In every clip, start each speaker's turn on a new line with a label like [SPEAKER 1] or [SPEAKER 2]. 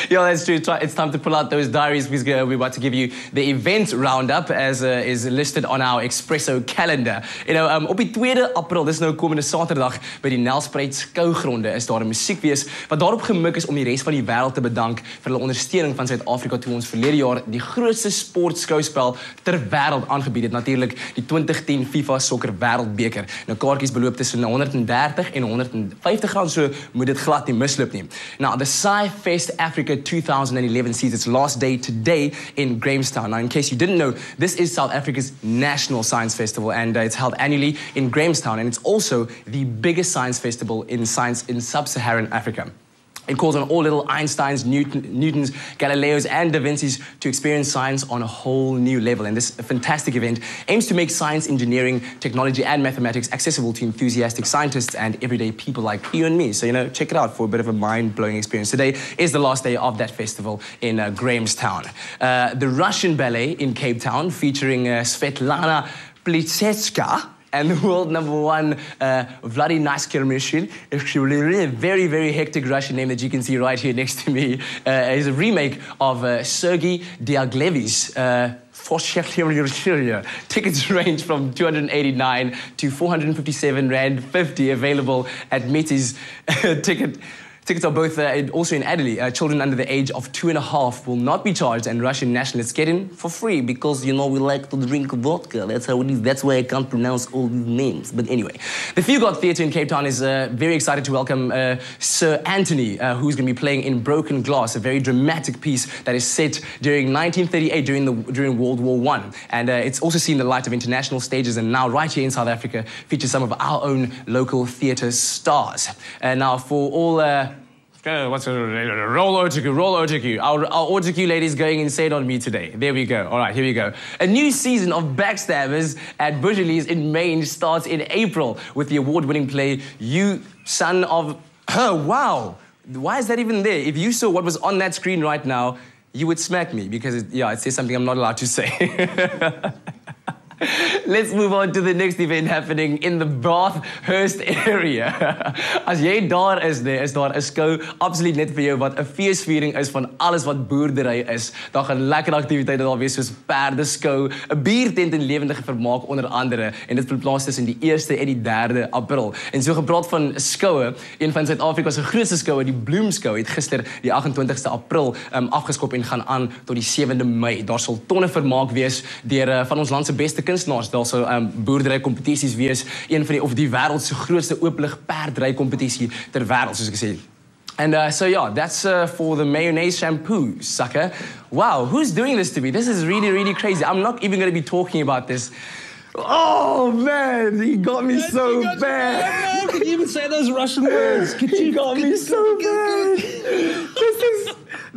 [SPEAKER 1] Yeah, that's true. It's time to pull out those diaries because we're about to give you the event roundup as is listed on our Expresso calendar. You know, op die 2 April, dis nou komende Saterdag, by die Nelspruit Skougronde is daar 'n musiekfees wat daarop gemik is om die res van die wêreld te bedank vir hulle ondersteuning van Suid-Afrika toe ons verlede jaar die grootste sportskouspel ter wêreld aangebied het. Natuurlik die 2010 FIFA Sokker Wêreldbeker. Nou kaartjies beloop tussen R130 en R150, so moet dit glad nie misloop nie. Now, the Sci-Fest Africa 2011 sees its last day today in Grahamstown. Now, in case you didn't know, this is South Africa's national science festival, and it's held annually in Grahamstown, and it's also the biggest science festival in science in sub-Saharan Africa. It calls on all little Einsteins, Newtons, Galileos, and Da Vinci's to experience science on a whole new level. And this fantastic event aims to make science, engineering, technology, and mathematics accessible to enthusiastic scientists and everyday people like you and me. So, you know, check it out for a bit of a mind-blowing experience. Today is the last day of that festival in Grahamstown. The Russian Ballet in Cape Town, featuring Svetlana Plisetska, and the world #1, Vladimir Skirmishin, a very, very hectic Russian name that you can see right here next to me, is a remake of Sergei Diaghlevi's Tickets range from 289 to 457 Rand 50, available at Metis Ticket. Tickets are both also in Adelaide. Children under the age of 2.5 will not be charged, and Russian nationalists get in for free because, you know, we like to drink vodka. That's how it is. That's why I can't pronounce all these names. But anyway, the Fugard Theatre in Cape Town is very excited to welcome Sir Anthony, who's going to be playing in Broken Glass, a very dramatic piece that is set during 1938, during World War I. And it's also seen the light of international stages, and now right here in South Africa features some of our own local theatre stars. Now for all... what's a roll OTQ? Our OTQ ladies going insane on me today. There we go. All right, here we go. A new season of Backstabbers at Bushelys in Maine starts in April with the award-winning play You Son of... wow. Why is that even there? If you saw what was on that screen right now, you would smack me because, it says something I'm not allowed to say. Let's move on to the next event happening in the Bathurst area. As jy daar is daar 'n skou absoluut net vir jou wat 'n feesviering is van alles wat boerdery is. Daar gaan lekker aktiwiteite daar wees soos perdeskou, 'n biertent en lewendige vermaak onder andere, en dit vind plaas tussen die 1ste en die 3de April. En so gepraat van skoue, een van Suid-Afrika se grootste skoue, die Bloemskou, het gister die 28ste April afgeskop en gaan aan tot die 7de Mei. Daar sal tonne vermaak wees deur van ons land se beste kunstenaars. Daar sal boerdery kompetisies wees, een van die wêreld se grootste ooplig perdry kompetisie ter wêreld, soos ek sê. And so yeah, that's for the mayonnaise shampoo, sucker. Wow, who's doing this to me? This is really, really crazy. I'm not even going to be talking about this. Oh man, he got me so bad.
[SPEAKER 2] Can you even say those Russian words?
[SPEAKER 1] He got me so bad.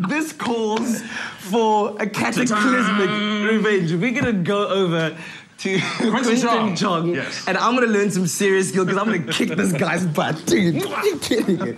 [SPEAKER 1] This calls for a cataclysmic revenge. We're going to go over to Quinton Chong, yes. And I'm going to learn some serious skill because I'm going to kick this guy's butt. Dude, are you kidding me?